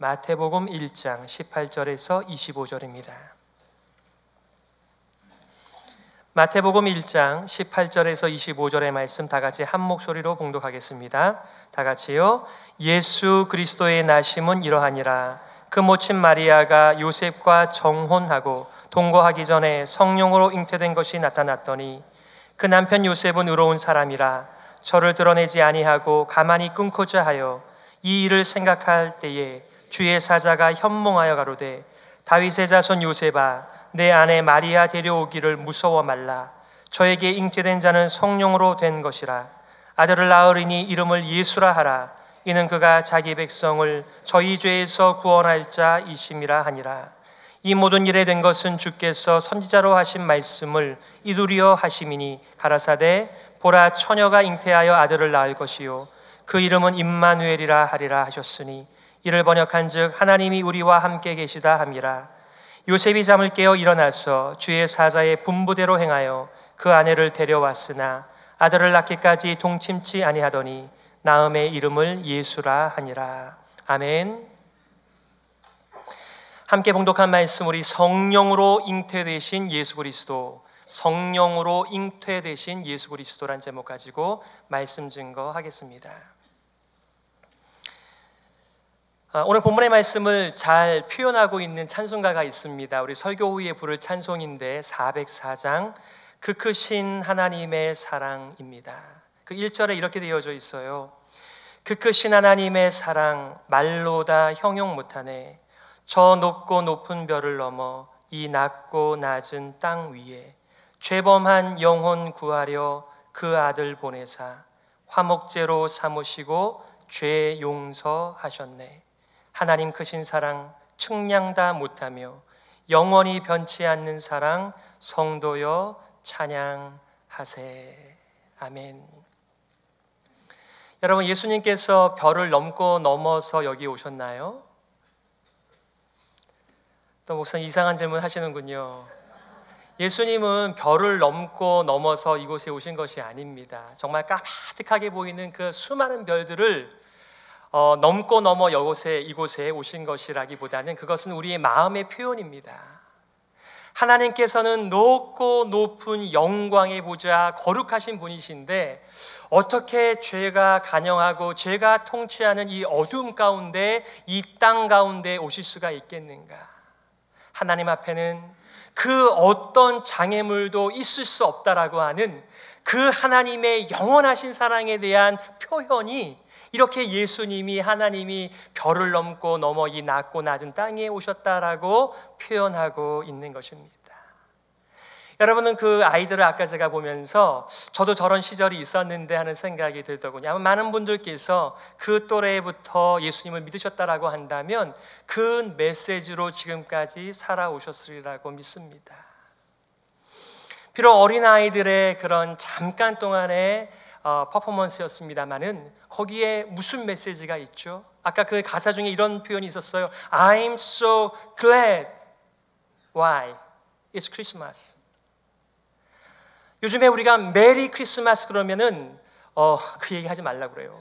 마태복음 1장 18절에서 25절입니다. 마태복음 1장 18절에서 25절의 말씀 다 같이 한 목소리로 봉독하겠습니다. 다 같이요. 예수 그리스도의 나심은 이러하니라. 그 모친 마리아가 요셉과 정혼하고 동거하기 전에 성령으로 잉태된 것이 나타났더니 그 남편 요셉은 의로운 사람이라 저를 드러내지 아니하고 가만히 끊고자 하여 이 일을 생각할 때에 주의 사자가 현몽하여 가로되 다윗의 자손 요셉아 내 아내 마리아 데려오기를 무서워 말라. 저에게 잉태된 자는 성령으로 된 것이라. 아들을 낳으리니 이름을 예수라 하라. 이는 그가 자기 백성을 저희 죄에서 구원할 자이심이라 하니라. 이 모든 일에 된 것은 주께서 선지자로 하신 말씀을 이루려 하심이니 가라사대 보라 처녀가 잉태하여 아들을 낳을 것이요 그 이름은 임마누엘이라 하리라 하셨으니 이를 번역한즉 하나님이 우리와 함께 계시다 함이라. 요셉이 잠을 깨어 일어나서 주의 사자의 분부대로 행하여 그 아내를 데려왔으나 아들을 낳기까지 동침치 아니하더니 나음의 이름을 예수라 하니라. 아멘. 함께 봉독한 말씀, 우리 성령으로 잉태되신 예수 그리스도, 성령으로 잉태되신 예수 그리스도란 제목 가지고 말씀 증거하겠습니다. 오늘 본문의 말씀을 잘 표현하고 있는 찬송가가 있습니다. 우리 설교 후에 부를 찬송인데 404장 그 크신 하나님의 사랑입니다. 그 1절에 이렇게 되어져 있어요. 그 크신 하나님의 사랑 말로 다 형용 못하네. 저 높고 높은 별을 넘어 이 낮고 낮은 땅 위에 죄범한 영혼 구하려 그 아들 보내사 화목제로 삼으시고 죄 용서하셨네. 하나님 크신 사랑 측량 다 못하며 영원히 변치 않는 사랑 성도여 찬양하세. 아멘. 여러분, 예수님께서 별을 넘고 넘어서 여기 오셨나요? 또 목사님 이상한 질문 하시는군요. 예수님은 별을 넘고 넘어서 이곳에 오신 것이 아닙니다. 정말 까마득하게 보이는 그 수많은 별들을 넘고 넘어 이곳에 오신 것이라기보다는 그것은 우리의 마음의 표현입니다. 하나님께서는 높고 높은 영광의 보좌 거룩하신 분이신데 어떻게 죄가 간영하고 죄가 통치하는 이 어둠 가운데 이 땅 가운데 오실 수가 있겠는가? 하나님 앞에는 그 어떤 장애물도 있을 수 없다라고 하는 그 하나님의 영원하신 사랑에 대한 표현이 이렇게 예수님이 하나님이 별을 넘고 넘어 이 낮고 낮은 땅에 오셨다라고 표현하고 있는 것입니다. 여러분은 그 아이들을 아까 제가 보면서 저도 저런 시절이 있었는데 하는 생각이 들더군요. 아마 많은 분들께서 그 또래부터 예수님을 믿으셨다라고 한다면 그 메시지로 지금까지 살아오셨으리라고 믿습니다. 비록 어린아이들의 그런 잠깐 동안의 퍼포먼스였습니다만은 거기에 무슨 메시지가 있죠? 아까 그 가사 중에 이런 표현이 있었어요. I'm so glad. Why? It's Christmas. 요즘에 우리가 메리 크리스마스 그러면은 그 얘기 하지 말라고 그래요.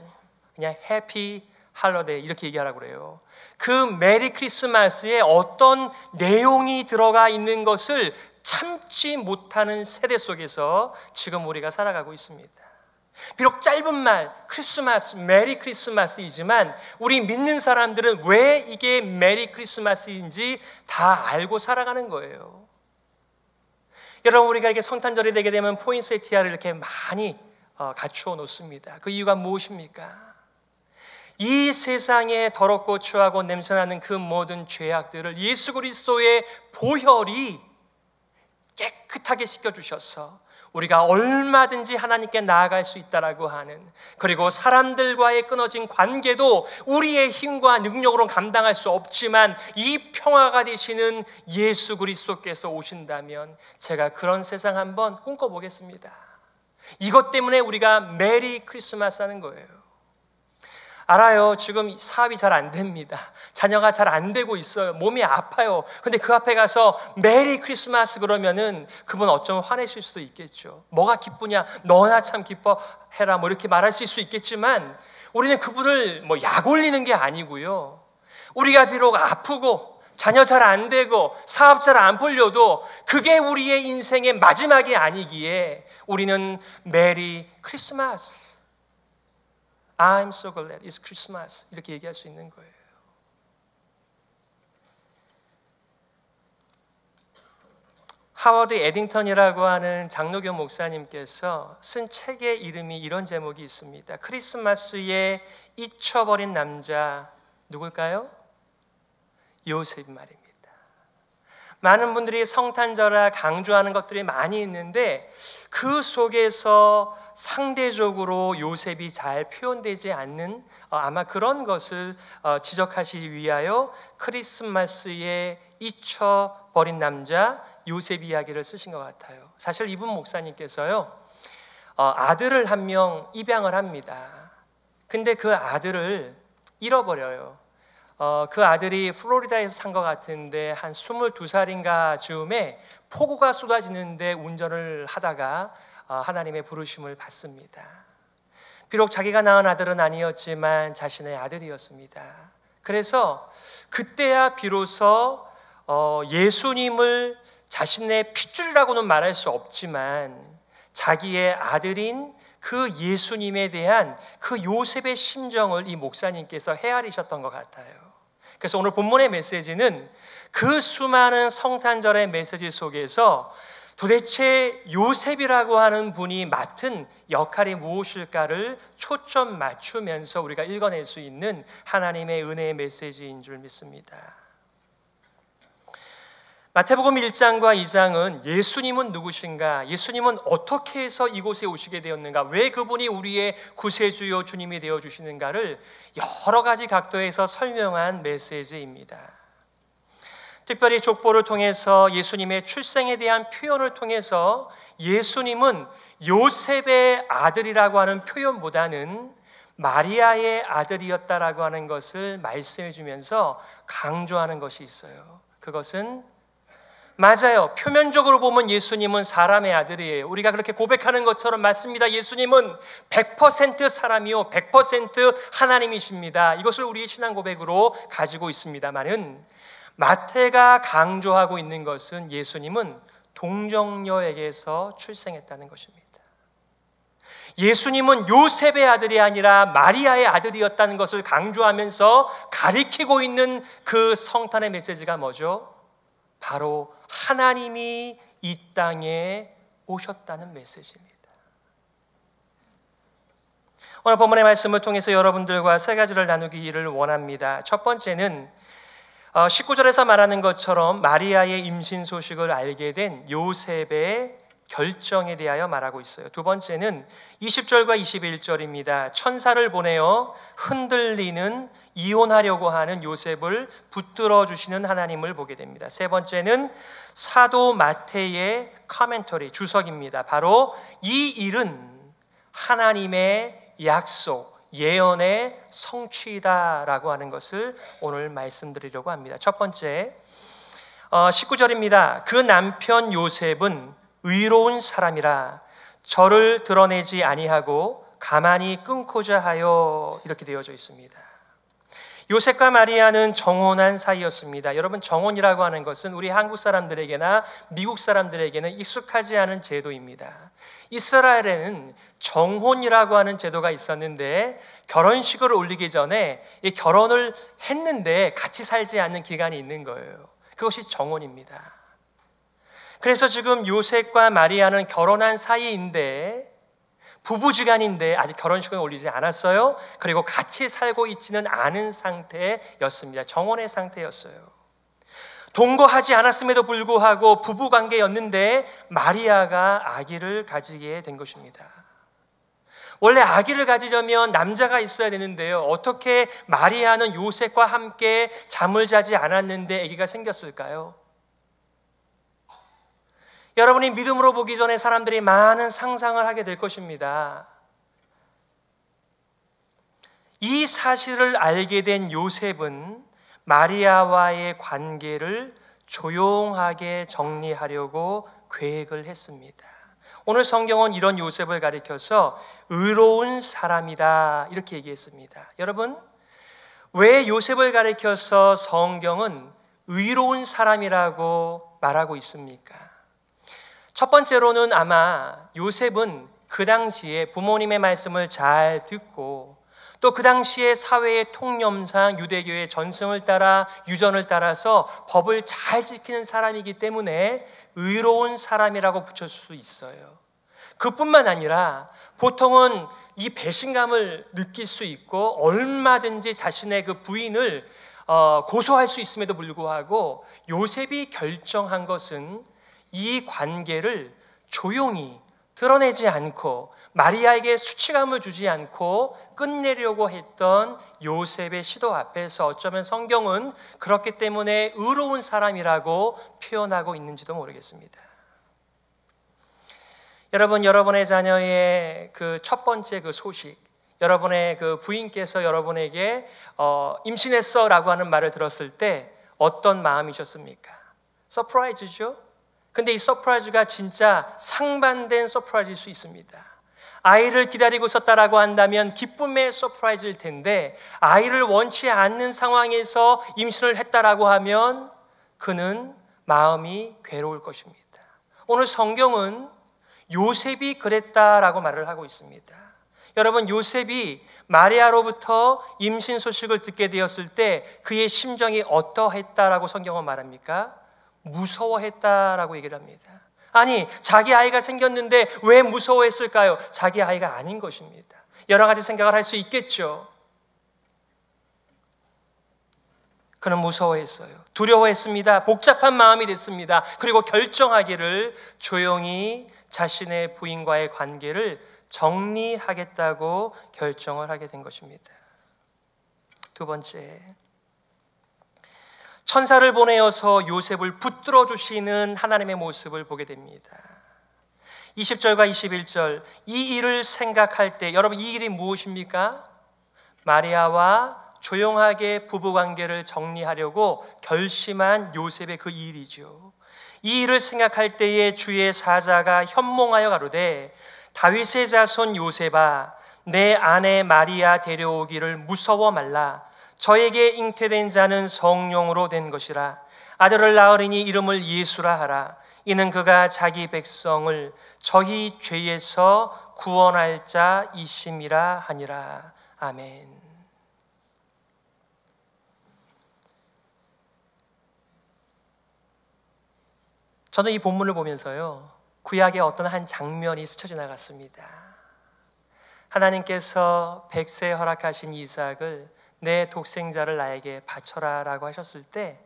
그냥 해피 할러데이 이렇게 얘기하라고 그래요. 그 메리 크리스마스에 어떤 내용이 들어가 있는 것을 참지 못하는 세대 속에서 지금 우리가 살아가고 있습니다. 비록 짧은 말 크리스마스, 메리 크리스마스이지만 우리 믿는 사람들은 왜 이게 메리 크리스마스인지 다 알고 살아가는 거예요. 여러분, 우리가 이렇게 성탄절이 되게 되면 포인세티아를 이렇게 많이 갖추어 놓습니다. 그 이유가 무엇입니까? 이 세상에 더럽고 추하고 냄새나는 그 모든 죄악들을 예수 그리스도의 보혈이 깨끗하게 씻겨주셔서 우리가 얼마든지 하나님께 나아갈 수 있다라고 하는, 그리고 사람들과의 끊어진 관계도 우리의 힘과 능력으로 감당할 수 없지만 이 평화가 되시는 예수 그리스도께서 오신다면 제가 그런 세상 한번 꿈꿔보겠습니다. 이것 때문에 우리가 메리 크리스마스 하는 거예요. 알아요. 지금 사업이 잘 안 됩니다. 자녀가 잘 안 되고 있어요. 몸이 아파요. 근데 그 앞에 가서 메리 크리스마스 그러면은 그분 어쩌면 화내실 수도 있겠죠. 뭐가 기쁘냐? 너나 참 기뻐해라. 뭐 이렇게 말할 수 있겠지만 우리는 그분을 약 올리는 게 아니고요. 우리가 비록 아프고 자녀 잘 안 되고 사업 잘 안 풀려도 그게 우리의 인생의 마지막이 아니기에 우리는 메리 크리스마스, I'm so glad it's Christmas 이렇게 얘기할 수 있는 거예요. 하워드 에딩턴이라고 하는 장로교 목사님께서 쓴 책의 이름이 이런 제목이 있습니다. 크리스마스에 잊혀버린 남자 누굴까요? 요셉 말입니다. 많은 분들이 성탄절을 강조하는 것들이 많이 있는데 그 속에서 상대적으로 요셉이 잘 표현되지 않는 아마 그런 것을 지적하시기 위하여 크리스마스에 잊혀버린 남자 요셉 이야기를 쓰신 것 같아요. 사실 이분 목사님께서요 아들을 한 명 입양을 합니다. 근데 그 아들을 잃어버려요. 그 아들이 플로리다에서 산 것 같은데 한 22살인가 즈음에 폭우가 쏟아지는데 운전을 하다가 하나님의 부르심을 받습니다. 비록 자기가 낳은 아들은 아니었지만 자신의 아들이었습니다. 그래서 그때야 비로소 예수님을 자신의 핏줄이라고는 말할 수 없지만 자기의 아들인 그 예수님에 대한 그 요셉의 심정을 이 목사님께서 헤아리셨던 것 같아요. 그래서 오늘 본문의 메시지는 그 수많은 성탄절의 메시지 속에서 도대체 요셉이라고 하는 분이 맡은 역할이 무엇일까를 초점 맞추면서 우리가 읽어낼 수 있는 하나님의 은혜의 메시지인 줄 믿습니다. 마태복음 1장과 2장은 예수님은 누구신가? 예수님은 어떻게 해서 이곳에 오시게 되었는가? 왜 그분이 우리의 구세주요 주님이 되어주시는가를 여러 가지 각도에서 설명한 메시지입니다. 특별히 족보를 통해서 예수님의 출생에 대한 표현을 통해서 예수님은 요셉의 아들이라고 하는 표현보다는 마리아의 아들이었다라고 하는 것을 말씀해 주면서 강조하는 것이 있어요. 그것은 맞아요. 표면적으로 보면 예수님은 사람의 아들이에요. 우리가 그렇게 고백하는 것처럼 맞습니다. 예수님은 100% 사람이요 100% 하나님이십니다. 이것을 우리의 신앙 고백으로 가지고 있습니다만은 마태가 강조하고 있는 것은 예수님은 동정녀에게서 출생했다는 것입니다. 예수님은 요셉의 아들이 아니라 마리아의 아들이었다는 것을 강조하면서 가리키고 있는 그 성탄의 메시지가 뭐죠? 바로 하나님이 이 땅에 오셨다는 메시지입니다. 오늘 본문의 말씀을 통해서 여러분들과 세 가지를 나누기를 원합니다. 첫 번째는 19절에서 말하는 것처럼 마리아의 임신 소식을 알게 된 요셉의 결정에 대하여 말하고 있어요. 두 번째는 20절과 21절입니다. 천사를 보내어 흔들리는 이혼하려고 하는 요셉을 붙들어 주시는 하나님을 보게 됩니다. 세 번째는 사도 마태의 커멘터리 주석입니다. 바로 이 일은 하나님의 약속, 예언의 성취다라고 하는 것을 오늘 말씀드리려고 합니다. 첫 번째 19절입니다. 그 남편 요셉은 의로운 사람이라 저를 드러내지 아니하고 가만히 끊고자 하여 이렇게 되어져 있습니다. 요셉과 마리아는 정혼한 사이였습니다. 여러분, 정혼이라고 하는 것은 우리 한국 사람들에게나 미국 사람들에게는 익숙하지 않은 제도입니다. 이스라엘에는 정혼이라고 하는 제도가 있었는데 결혼식을 올리기 전에 이 결혼을 했는데 같이 살지 않는 기간이 있는 거예요. 그것이 정혼입니다. 그래서 지금 요셉과 마리아는 결혼한 사이인데 부부지간인데 아직 결혼식은 올리지 않았어요. 그리고 같이 살고 있지는 않은 상태였습니다. 정혼의 상태였어요. 동거하지 않았음에도 불구하고 부부관계였는데 마리아가 아기를 가지게 된 것입니다. 원래 아기를 가지려면 남자가 있어야 되는데요. 어떻게 마리아는 요셉과 함께 잠을 자지 않았는데 아기가 생겼을까요? 여러분이 믿음으로 보기 전에 사람들이 많은 상상을 하게 될 것입니다. 이 사실을 알게 된 요셉은 마리아와의 관계를 조용하게 정리하려고 계획을 했습니다. 오늘 성경은 이런 요셉을 가리켜서 의로운 사람이다 이렇게 얘기했습니다. 여러분, 왜 요셉을 가리켜서 성경은 의로운 사람이라고 말하고 있습니까? 첫 번째로는 아마 요셉은 그 당시에 부모님의 말씀을 잘 듣고 또 그 당시에 사회의 통념상 유대교의 전승을 따라 유전을 따라서 법을 잘 지키는 사람이기 때문에 의로운 사람이라고 붙일 수 있어요. 그뿐만 아니라 보통은 이 배신감을 느낄 수 있고 얼마든지 자신의 그 부인을 고소할 수 있음에도 불구하고 요셉이 결정한 것은 이 관계를 조용히 드러내지 않고 마리아에게 수치감을 주지 않고 끝내려고 했던 요셉의 시도 앞에서 어쩌면 성경은 그렇기 때문에 의로운 사람이라고 표현하고 있는지도 모르겠습니다. 여러분, 여러분의 자녀의 그 첫 번째 그 소식, 여러분의 그 부인께서 여러분에게 임신했어 라고 하는 말을 들었을 때 어떤 마음이셨습니까? 서프라이즈죠? 근데 이 서프라이즈가 진짜 상반된 서프라이즈일 수 있습니다. 아이를 기다리고 있었다라고 한다면 기쁨의 서프라이즈일 텐데 아이를 원치 않는 상황에서 임신을 했다라고 하면 그는 마음이 괴로울 것입니다. 오늘 성경은 요셉이 그랬다라고 말을 하고 있습니다. 여러분, 요셉이 마리아로부터 임신 소식을 듣게 되었을 때 그의 심정이 어떠했다라고 성경은 말합니까? 무서워했다라고 얘기를 합니다. 아니, 자기 아이가 생겼는데 왜 무서워했을까요? 자기 아이가 아닌 것입니다. 여러 가지 생각을 할 수 있겠죠. 그는 무서워했어요. 두려워했습니다. 복잡한 마음이 됐습니다. 그리고 결정하기를 조용히 자신의 부인과의 관계를 정리하겠다고 결정을 하게 된 것입니다. 두 번째, 천사를 보내어서 요셉을 붙들어 주시는 하나님의 모습을 보게 됩니다. 20절과 21절, 이 일을 생각할 때, 여러분, 이 일이 무엇입니까? 마리아와 조용하게 부부관계를 정리하려고 결심한 요셉의 그 일이죠. 이 일을 생각할 때에 주의 사자가 현몽하여 가로되 다윗의 자손 요셉아, 내 아내 마리아 데려오기를 무서워 말라. 저에게 잉태된 자는 성령으로 된 것이라. 아들을 낳으리니 이름을 예수라 하라. 이는 그가 자기 백성을 저희 죄에서 구원할 자이심이라 하니라. 아멘. 저는 이 본문을 보면서요, 구약의 어떤 한 장면이 스쳐 지나갔습니다. 하나님께서 100세에 허락하신 이삭을 내 독생자를 나에게 바쳐라 라고 하셨을 때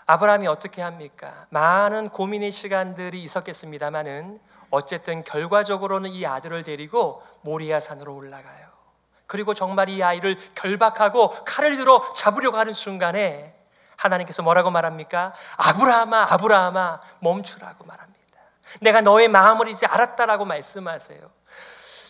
아브라함이 어떻게 합니까? 많은 고민의 시간들이 있었겠습니다마는 어쨌든 결과적으로는 이 아들을 데리고 모리아 산으로 올라가요. 그리고 정말 이 아이를 결박하고 칼을 들어 잡으려고 하는 순간에 하나님께서 뭐라고 말합니까? 아브라함아, 아브라함아, 멈추라고 말합니다. 내가 너의 마음을 이제 알았다라고 말씀하세요.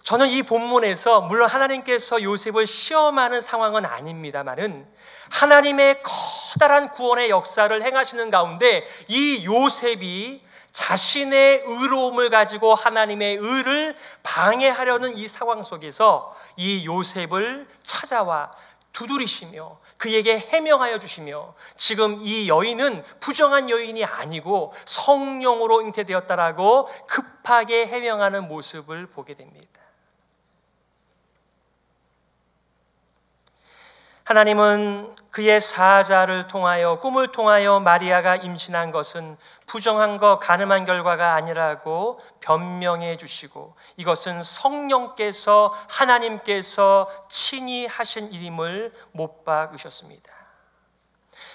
저는 이 본문에서 물론 하나님께서 요셉을 시험하는 상황은 아닙니다만은 하나님의 커다란 구원의 역사를 행하시는 가운데 이 요셉이 자신의 의로움을 가지고 하나님의 의를 방해하려는 이 상황 속에서 이 요셉을 찾아와 두드리시며 그에게 해명하여 주시며 지금 이 여인은 부정한 여인이 아니고 성령으로 잉태되었다라고 급하게 해명하는 모습을 보게 됩니다. 하나님은 그의 사자를 통하여 꿈을 통하여 마리아가 임신한 것은 부정한 것, 가늠한 결과가 아니라고 변명해 주시고 이것은 성령께서 하나님께서 친히 하신 일임을 못 박으셨습니다.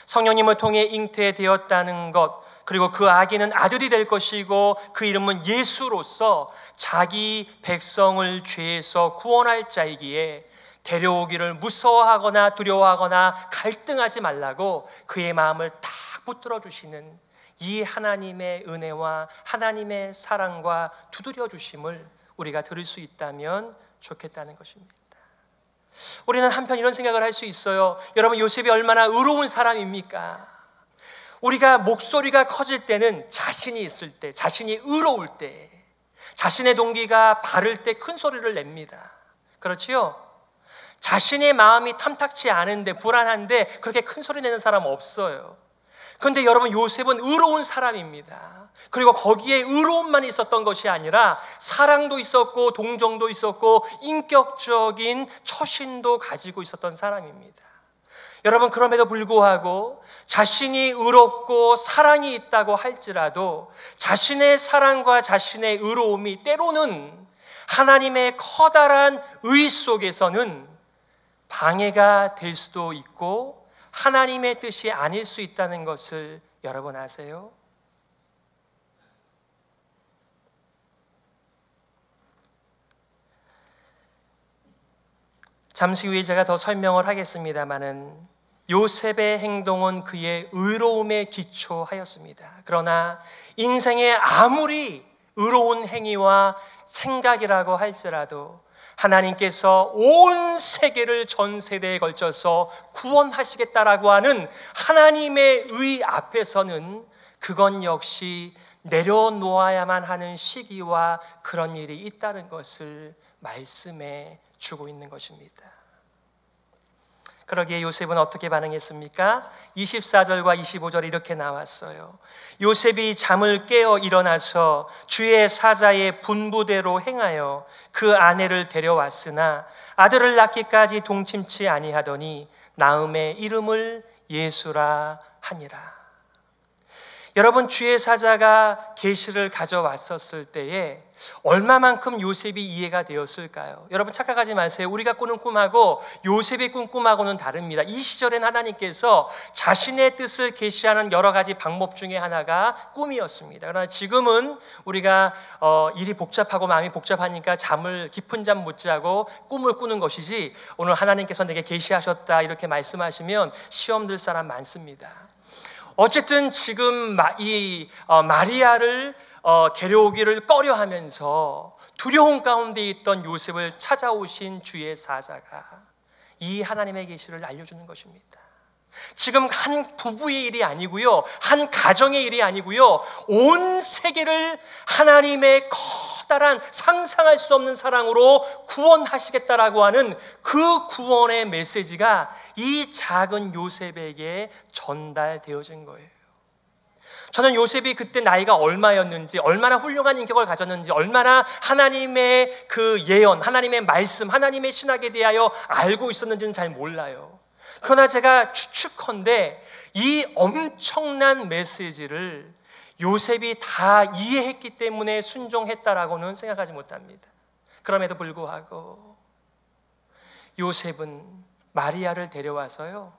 성령님을 통해 잉태되었다는 것, 그리고 그 아기는 아들이 될 것이고 그 이름은 예수로서 자기 백성을 죄에서 구원할 자이기에 데려오기를 무서워하거나 두려워하거나 갈등하지 말라고 그의 마음을 딱 붙들어 주시는 이 하나님의 은혜와 하나님의 사랑과 두드려 주심을 우리가 들을 수 있다면 좋겠다는 것입니다. 우리는 한편 이런 생각을 할 수 있어요. 여러분, 요셉이 얼마나 의로운 사람입니까? 우리가 목소리가 커질 때는 자신이 있을 때, 자신이 의로울 때, 자신의 동기가 바를 때 큰 소리를 냅니다. 그렇지요? 자신의 마음이 탐탁치 않은데, 불안한데 그렇게 큰 소리 내는 사람 없어요. 그런데 여러분, 요셉은 의로운 사람입니다. 그리고 거기에 의로움만 있었던 것이 아니라 사랑도 있었고 동정도 있었고 인격적인 처신도 가지고 있었던 사람입니다. 여러분, 그럼에도 불구하고 자신이 의롭고 사랑이 있다고 할지라도 자신의 사랑과 자신의 의로움이 때로는 하나님의 커다란 의 속에서는 방해가 될 수도 있고 하나님의 뜻이 아닐 수 있다는 것을 여러분 아세요? 잠시 후에 제가 더 설명을 하겠습니다마는 요셉의 행동은 그의 의로움에 기초하였습니다. 그러나 인생에 아무리 의로운 행위와 생각이라고 할지라도 하나님께서 온 세계를 전 세대에 걸쳐서 구원하시겠다라고 하는 하나님의 의 앞에서는 그건 역시 내려놓아야만 하는 시기와 그런 일이 있다는 것을 말씀해 주고 있는 것입니다. 그러기에 요셉은 어떻게 반응했습니까? 24절과 25절 이렇게 나왔어요. 요셉이 잠을 깨어 일어나서 주의 사자의 분부대로 행하여 그 아내를 데려왔으나 아들을 낳기까지 동침치 아니하더니 낳음의 이름을 예수라 하니라. 여러분, 주의 사자가 계시를 가져왔었을 때에 얼마만큼 요셉이 이해가 되었을까요? 여러분, 착각하지 마세요. 우리가 꾸는 꿈하고 요셉이 꾼 꿈하고는 다릅니다. 이 시절엔 하나님께서 자신의 뜻을 계시하는 여러 가지 방법 중에 하나가 꿈이었습니다. 그러나 지금은 우리가 일이 복잡하고 마음이 복잡하니까 깊은 잠 못 자고 꿈을 꾸는 것이지, 오늘 하나님께서 내게 계시하셨다 이렇게 말씀하시면 시험 들 사람 많습니다. 어쨌든 지금 이 마리아를 데려오기를 꺼려하면서 두려움 가운데 있던 요셉을 찾아오신 주의 사자가 이 하나님의 계시를 알려주는 것입니다. 지금 한 부부의 일이 아니고요, 한 가정의 일이 아니고요, 온 세계를 하나님의 커다란 상상할 수 없는 사랑으로 구원하시겠다라고 하는 그 구원의 메시지가 이 작은 요셉에게 전달되어진 거예요. 저는 요셉이 그때 나이가 얼마였는지, 얼마나 훌륭한 인격을 가졌는지, 얼마나 하나님의 그 예언, 하나님의 말씀, 하나님의 신학에 대하여 알고 있었는지는 잘 몰라요. 그러나 제가 추측컨대 이 엄청난 메시지를 요셉이 다 이해했기 때문에 순종했다라고는 생각하지 못합니다. 그럼에도 불구하고 요셉은 마리아를 데려와서요,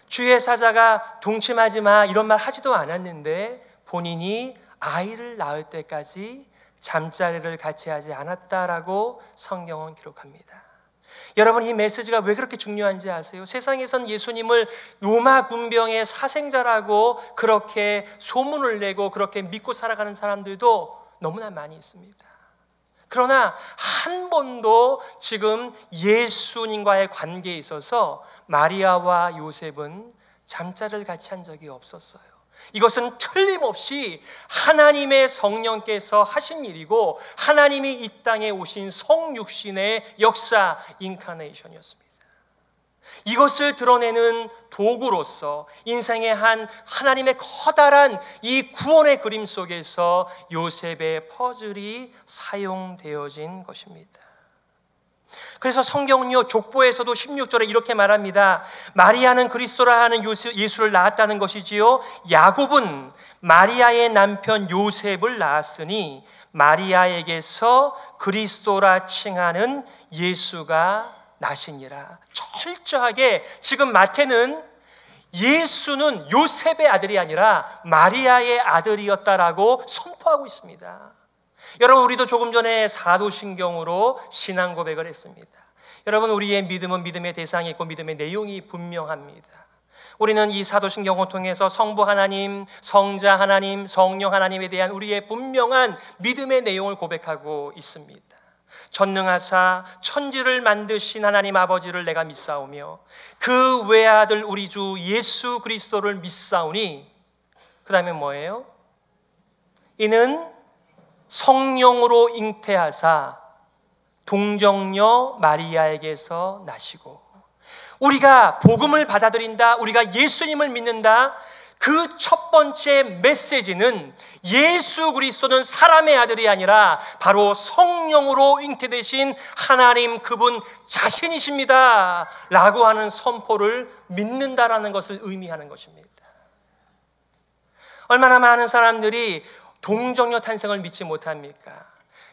주의 사자가 동침하지 마 이런 말 하지도 않았는데 본인이 아이를 낳을 때까지 잠자리를 같이 하지 않았다라고 성경은 기록합니다. 여러분, 이 메시지가 왜 그렇게 중요한지 아세요? 세상에선 예수님을 로마 군병의 사생자라고 그렇게 소문을 내고 그렇게 믿고 살아가는 사람들도 너무나 많이 있습니다. 그러나 한 번도 지금 예수님과의 관계에 있어서 마리아와 요셉은 잠자리를 같이 한 적이 없었어요. 이것은 틀림없이 하나님의 성령께서 하신 일이고 하나님이 이 땅에 오신 성육신의 역사, 인카네이션이었습니다. 이것을 드러내는 도구로서 인생의 하나님의 커다란 이 구원의 그림 속에서 요셉의 퍼즐이 사용되어진 것입니다. 그래서 성경은요, 족보에서도 16절에 이렇게 말합니다. 마리아는 그리스도라 하는 예수를 낳았다는 것이지요, 야곱은 마리아의 남편 요셉을 낳았으니 마리아에게서 그리스도라 칭하는 예수가 나시니라. 철저하게 지금 마태는 예수는 요셉의 아들이 아니라 마리아의 아들이었다라고 선포하고 있습니다. 여러분, 우리도 조금 전에 사도신경으로 신앙 고백을 했습니다. 여러분, 우리의 믿음은 믿음의 대상이 있고 믿음의 내용이 분명합니다. 우리는 이 사도신경을 통해서 성부 하나님, 성자 하나님, 성령 하나님에 대한 우리의 분명한 믿음의 내용을 고백하고 있습니다. 전능하사 천지를 만드신 하나님 아버지를 내가 믿사오며 그 외아들 우리 주 예수 그리스도를 믿사오니, 그 다음에 뭐예요? 이는 성령으로 잉태하사 동정녀 마리아에게서 나시고 우리가 복음을 받아들인다, 우리가 예수님을 믿는다, 그 첫 번째 메시지는 예수 그리스도는 사람의 아들이 아니라 바로 성령으로 잉태되신 하나님 그분 자신이십니다 라고 하는 선포를 믿는다라는 것을 의미하는 것입니다. 얼마나 많은 사람들이 동정녀 탄생을 믿지 못합니까?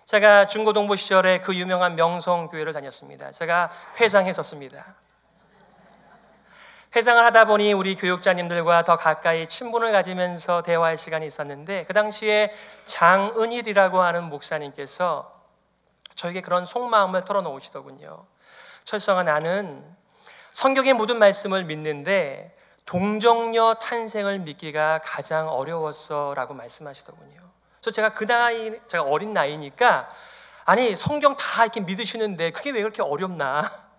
제가 중고등부 시절에 그 유명한 명성교회를 다녔습니다. 제가 회장했었습니다. 회장을 하다 보니 우리 교육자님들과 더 가까이 친분을 가지면서 대화할 시간이 있었는데, 그 당시에 장은일이라고 하는 목사님께서 저에게 그런 속마음을 털어놓으시더군요. 철성아, 나는 성경의 모든 말씀을 믿는데 동정녀 탄생을 믿기가 가장 어려웠어 라고 말씀하시더군요. 그래서 제가 어린 나이니까, 아니 성경 다 이렇게 믿으시는데 그게 왜 그렇게 어렵나?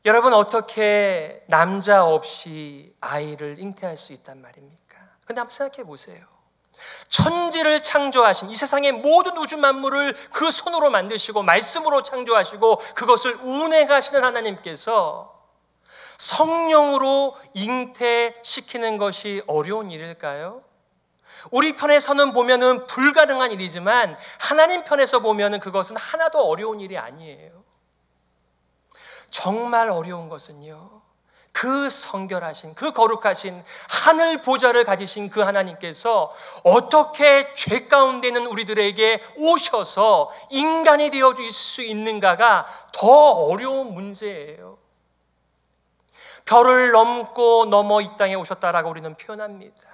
여러분, 어떻게 남자 없이 아이를 잉태할 수 있단 말입니까? 근데 한번 생각해 보세요. 천지를 창조하신, 이 세상의 모든 우주 만물을 그 손으로 만드시고 말씀으로 창조하시고 그것을 운행하시는 하나님께서 성령으로 잉태시키는 것이 어려운 일일까요? 우리 편에서는 보면은 불가능한 일이지만 하나님 편에서 보면은 그것은 하나도 어려운 일이 아니에요. 정말 어려운 것은요, 그 성결하신, 그 거룩하신 하늘 보좌를 가지신 그 하나님께서 어떻게 죄 가운데 있는 우리들에게 오셔서 인간이 되어줄 수 있는가가 더 어려운 문제예요. 별을 넘고 넘어 이 땅에 오셨다라고 우리는 표현합니다.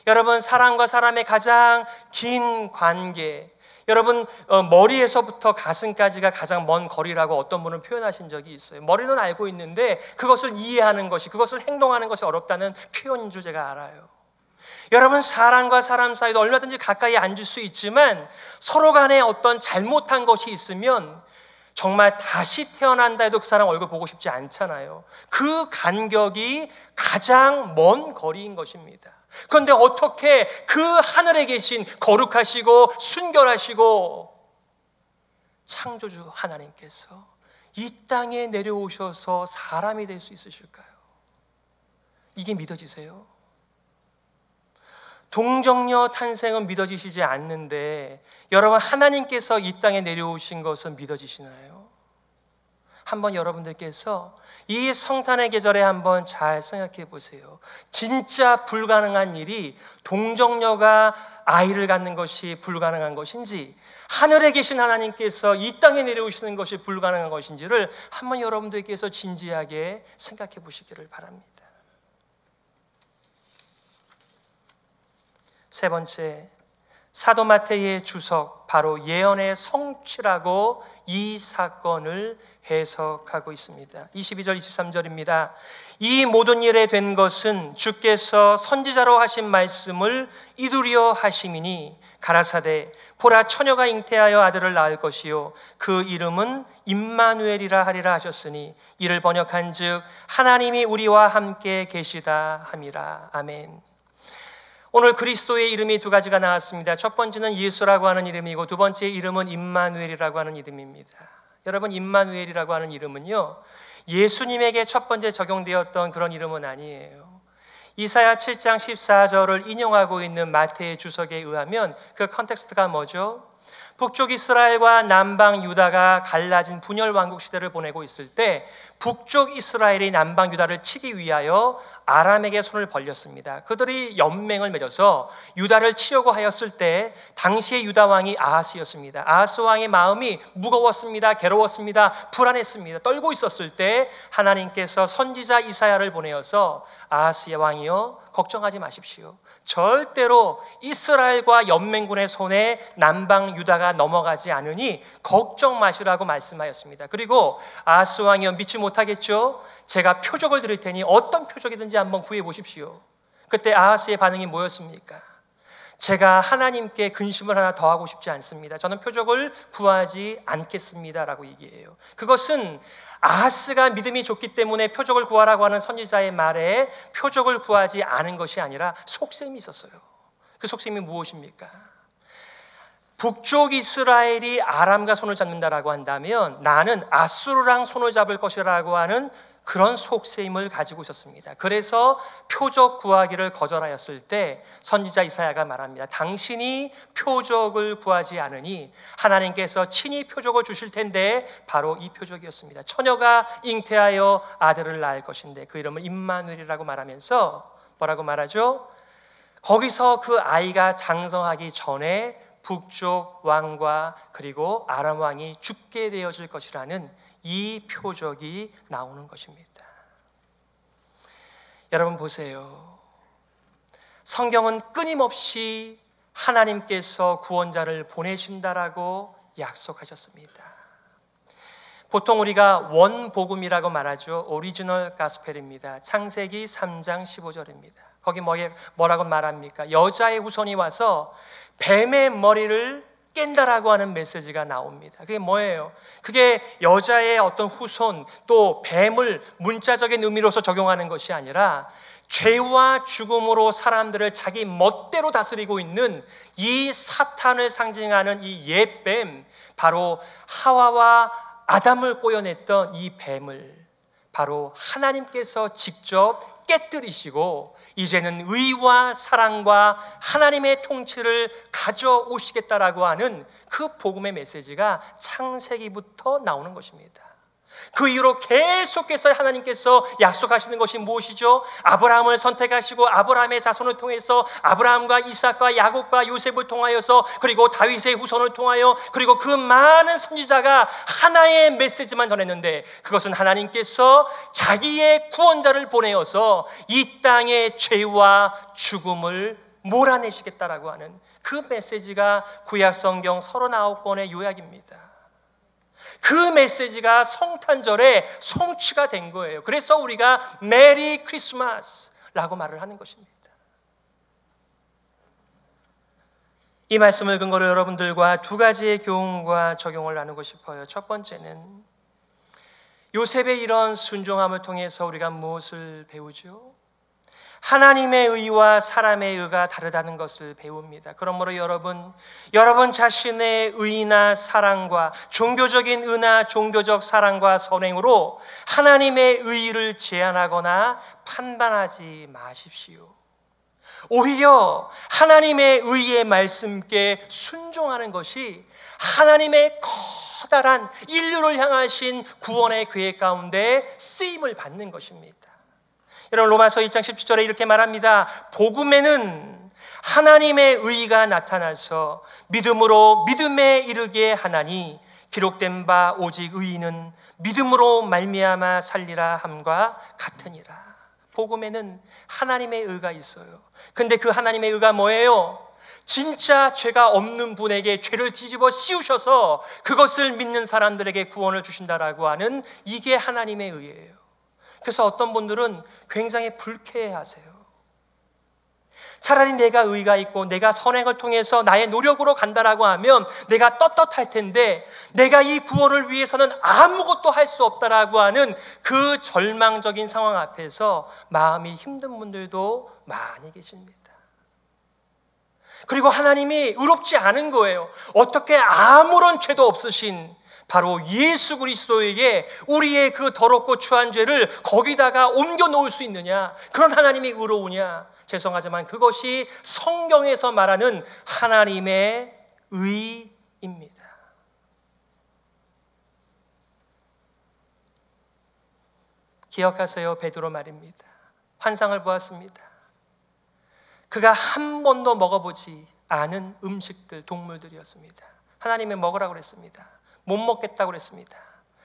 여러분, 사람과 사람의 가장 긴 관계, 여러분, 머리에서부터 가슴까지가 가장 먼 거리라고 어떤 분은 표현하신 적이 있어요. 머리는 알고 있는데 그것을 이해하는 것이, 그것을 행동하는 것이 어렵다는 표현인 줄 제가 알아요. 여러분, 사람과 사람 사이도 얼마든지 가까이 앉을 수 있지만 서로 간에 어떤 잘못한 것이 있으면 정말 다시 태어난다 해도 그 사람 얼굴 보고 싶지 않잖아요. 그 간격이 가장 먼 거리인 것입니다. 그런데 어떻게 그 하늘에 계신 거룩하시고 순결하시고 창조주 하나님께서 이 땅에 내려오셔서 사람이 될 수 있으실까요? 이게 믿어지세요? 동정녀 탄생은 믿어지시지 않는데 여러분, 하나님께서 이 땅에 내려오신 것은 믿어지시나요? 한번 여러분들께서 이 성탄의 계절에 한번 잘 생각해 보세요. 진짜 불가능한 일이 동정녀가 아이를 갖는 것이 불가능한 것인지, 하늘에 계신 하나님께서 이 땅에 내려오시는 것이 불가능한 것인지를 한번 여러분들께서 진지하게 생각해 보시기를 바랍니다. 세 번째, 사도 마태의 주석, 바로 예언의 성취라고 이 사건을 해석하고 있습니다. 22절 23절입니다. 이 모든 일에 된 것은 주께서 선지자로 하신 말씀을 이루려 하심이니 가라사대 보라, 처녀가 잉태하여 아들을 낳을 것이요 그 이름은 임마누엘이라 하리라 하셨으니 이를 번역한즉 하나님이 우리와 함께 계시다 함이라. 아멘. 오늘 그리스도의 이름이 두 가지가 나왔습니다. 첫 번째는 예수라고 하는 이름이고 두 번째 이름은 임마누엘이라고 하는 이름입니다. 여러분, 임마누엘이라고 하는 이름은요, 예수님에게 첫 번째 적용되었던 그런 이름은 아니에요. 이사야 7장 14절을 인용하고 있는 마태의 주석에 의하면 그 컨텍스트가 뭐죠? 북쪽 이스라엘과 남방 유다가 갈라진 분열 왕국 시대를 보내고 있을 때 북쪽 이스라엘이 남방 유다를 치기 위하여 아람에게 손을 벌렸습니다. 그들이 연맹을 맺어서 유다를 치려고 하였을 때 당시의 유다 왕이 아하스였습니다. 아하스 왕의 마음이 무거웠습니다. 괴로웠습니다. 불안했습니다. 떨고 있었을 때 하나님께서 선지자 이사야를 보내어서 아하스의 왕이여 걱정하지 마십시오. 절대로 이스라엘과 연맹군의 손에 남방 유다가 넘어가지 않으니 걱정 마시라고 말씀하였습니다. 그리고 아하스 왕이여 믿지 못하겠죠? 제가 표적을 드릴 테니 어떤 표적이든지 한번 구해 보십시오. 그때 아하스의 반응이 뭐였습니까? 제가 하나님께 근심을 하나 더 하고 싶지 않습니다. 저는 표적을 구하지 않겠습니다 라고 얘기해요. 그것은 아하스가 믿음이 좋기 때문에 표적을 구하라고 하는 선지자의 말에 표적을 구하지 않은 것이 아니라 속셈이 있었어요. 그 속셈이 무엇입니까? 북쪽 이스라엘이 아람과 손을 잡는다라고 한다면 나는 아수르랑 손을 잡을 것이라고 하는 그런 속셈을 가지고 있었습니다. 그래서 표적 구하기를 거절하였을 때 선지자 이사야가 말합니다. 당신이 표적을 구하지 않으니 하나님께서 친히 표적을 주실 텐데 바로 이 표적이었습니다. 처녀가 잉태하여 아들을 낳을 것인데 그 이름을 임마누엘이라고 말하면서 뭐라고 말하죠? 거기서 그 아이가 장성하기 전에 북쪽 왕과 그리고 아람 왕이 죽게 되어질 것이라는 이 표적이 나오는 것입니다. 여러분 보세요. 성경은 끊임없이 하나님께서 구원자를 보내신다라고 약속하셨습니다. 보통 우리가 원복음이라고 말하죠. 오리지널 가스펠입니다. 창세기 3장 15절입니다. 거기 뭐라고 말합니까? 여자의 후손이 와서 뱀의 머리를 깬다라고 하는 메시지가 나옵니다. 그게 뭐예요? 그게 여자의 어떤 후손 또 뱀을 문자적인 의미로서 적용하는 것이 아니라 죄와 죽음으로 사람들을 자기 멋대로 다스리고 있는 이 사탄을 상징하는 이 옛뱀, 바로 하와와 아담을 꼬여냈던 이 뱀을 바로 하나님께서 직접 깨뜨리시고 이제는 의와 사랑과 하나님의 통치를 가져오시겠다라고 하는 그 복음의 메시지가 창세기부터 나오는 것입니다. 그 이후로 계속해서 하나님께서 약속하시는 것이 무엇이죠? 아브라함을 선택하시고 아브라함의 자손을 통해서 아브라함과 이삭과 야곱과 요셉을 통하여서 그리고 다윗의 후손을 통하여 그리고 그 많은 선지자가 하나의 메시지만 전했는데 그것은 하나님께서 자기의 구원자를 보내어서 이 땅의 죄와 죽음을 몰아내시겠다라고 하는 그 메시지가 구약성경 39권의 요약입니다. 그 메시지가 성탄절에 성취가 된 거예요. 그래서 우리가 메리 크리스마스라고 말을 하는 것입니다. 이 말씀을 근거로 여러분들과 두 가지의 교훈과 적용을 나누고 싶어요. 첫 번째는 요셉의 이런 순종함을 통해서 우리가 무엇을 배우죠? 하나님의 의와 사람의 의가 다르다는 것을 배웁니다. 그러므로 여러분 자신의 의나 사랑과 종교적인 의나 종교적 사랑과 선행으로 하나님의 의를 제한하거나 판단하지 마십시오. 오히려 하나님의 의의 말씀께 순종하는 것이 하나님의 커다란 인류를 향하신 구원의 계획 가운데 쓰임을 받는 것입니다. 여러분 로마서 2장 17절에 이렇게 말합니다. 복음에는 하나님의 의가 나타나서 믿음으로 믿음에 이르게 하나니 기록된 바 오직 의인은 믿음으로 말미암아 살리라 함과 같으니라. 복음에는 하나님의 의가 있어요. 근데 그 하나님의 의가 뭐예요? 진짜 죄가 없는 분에게 죄를 뒤집어 씌우셔서 그것을 믿는 사람들에게 구원을 주신다라고 하는 이게 하나님의 의예요. 그래서 어떤 분들은 굉장히 불쾌해하세요. 차라리 내가 의가 있고 내가 선행을 통해서 나의 노력으로 간다라고 하면 내가 떳떳할 텐데 내가 이 구원을 위해서는 아무것도 할 수 없다라고 하는 그 절망적인 상황 앞에서 마음이 힘든 분들도 많이 계십니다. 그리고 하나님이 의롭지 않은 거예요. 어떻게 아무런 죄도 없으신 바로 예수 그리스도에게 우리의 그 더럽고 추한 죄를 거기다가 옮겨 놓을 수 있느냐? 그런 하나님이 의로우냐? 죄송하지만 그것이 성경에서 말하는 하나님의 의입니다. 기억하세요. 베드로 말입니다. 환상을 보았습니다. 그가 한 번도 먹어보지 않은 음식들, 동물들이었습니다. 하나님이 먹으라고 그랬습니다. 못 먹겠다고 그랬습니다.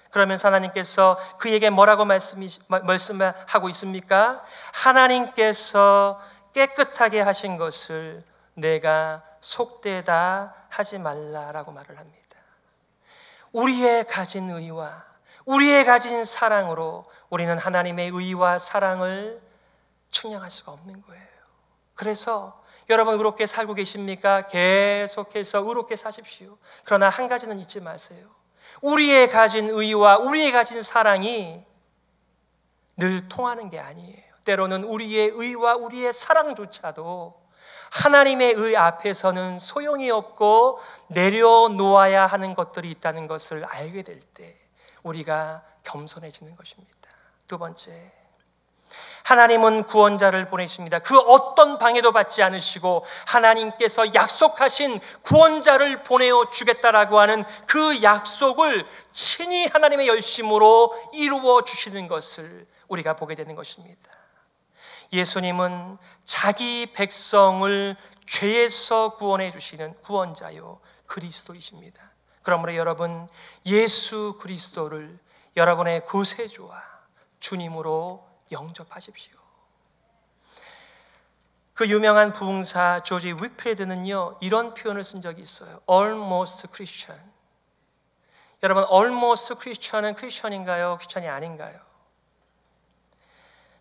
그러면서 하나님께서 그에게 뭐라고 말씀하고 있습니까? 하나님께서 깨끗하게 하신 것을 내가 속되다 하지 말라라고 말을 합니다. 우리의 가진 의와 우리의 가진 사랑으로 우리는 하나님의 의와 사랑을 측량할 수가 없는 거예요. 그래서 여러분 의롭게 살고 계십니까? 계속해서 의롭게 사십시오. 그러나 한 가지는 잊지 마세요. 우리의 가진 의와 우리의 가진 사랑이 늘 통하는 게 아니에요. 때로는 우리의 의와 우리의 사랑조차도 하나님의 의 앞에서는 소용이 없고 내려놓아야 하는 것들이 있다는 것을 알게 될 때 우리가 겸손해지는 것입니다. 두 번째, 하나님은 구원자를 보내십니다. 그 어떤 방해도 받지 않으시고 하나님께서 약속하신 구원자를 보내어 주겠다라고 하는 그 약속을 친히 하나님의 열심으로 이루어 주시는 것을 우리가 보게 되는 것입니다. 예수님은 자기 백성을 죄에서 구원해 주시는 구원자요 그리스도이십니다. 그러므로 여러분, 예수 그리스도를 여러분의 구세주와 주님으로 영접하십시오. 그 유명한 부흥사 조지 위프레드는요, 이런 표현을 쓴 적이 있어요. Almost Christian. 여러분, Almost Christian은 크리스천인가요? 크리스천이 아닌가요?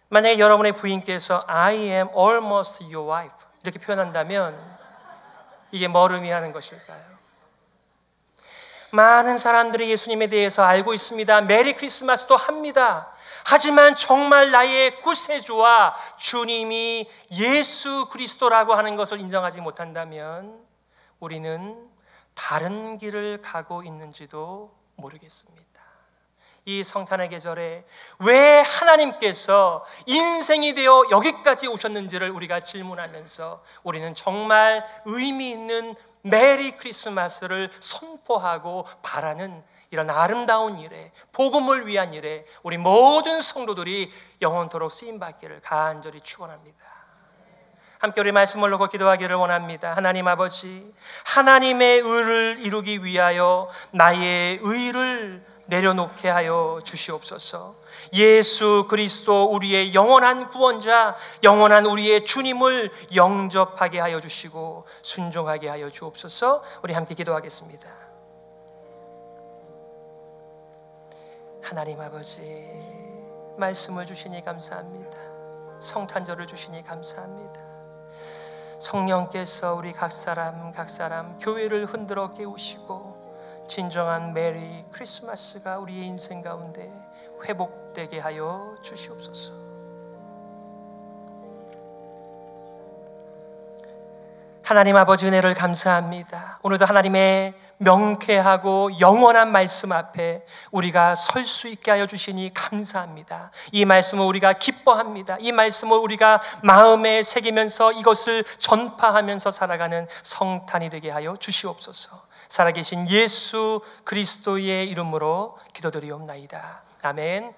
만약에 여러분의 부인께서 I am almost your wife 이렇게 표현한다면 이게 뭘 의미하는 것일까요? 많은 사람들이 예수님에 대해서 알고 있습니다. 메리 크리스마스도 합니다. 하지만 정말 나의 구세주와 주님이 예수 그리스도라고 하는 것을 인정하지 못한다면 우리는 다른 길을 가고 있는지도 모르겠습니다. 이 성탄의 계절에 왜 하나님께서 인생이 되어 여기까지 오셨는지를 우리가 질문하면서 우리는 정말 의미 있는 메리 크리스마스를 선포하고 바라는 이런 아름다운 일에, 복음을 위한 일에 우리 모든 성도들이 영원토록 쓰임받기를 간절히 축원합니다. 함께 우리 말씀을 놓고 기도하기를 원합니다. 하나님 아버지, 하나님의 의를 이루기 위하여 나의 의를 내려놓게 하여 주시옵소서. 예수 그리스도 우리의 영원한 구원자, 영원한 우리의 주님을 영접하게 하여 주시고 순종하게 하여 주옵소서. 우리 함께 기도하겠습니다. 하나님 아버지, 말씀을 주시니 감사합니다. 성탄절을 주시니 감사합니다. 성령께서 우리 각 사람 교회를 흔들어 깨우시고 진정한 메리 크리스마스가 우리의 인생 가운데 회복되게 하여 주시옵소서. 하나님 아버지, 은혜를 감사합니다. 오늘도 하나님의 명쾌하고 영원한 말씀 앞에 우리가 설 수 있게 하여 주시니 감사합니다. 이 말씀을 우리가 기뻐합니다. 이 말씀을 우리가 마음에 새기면서 이것을 전파하면서 살아가는 성탄이 되게 하여 주시옵소서. 살아계신 예수 그리스도의 이름으로 기도드리옵나이다. 아멘.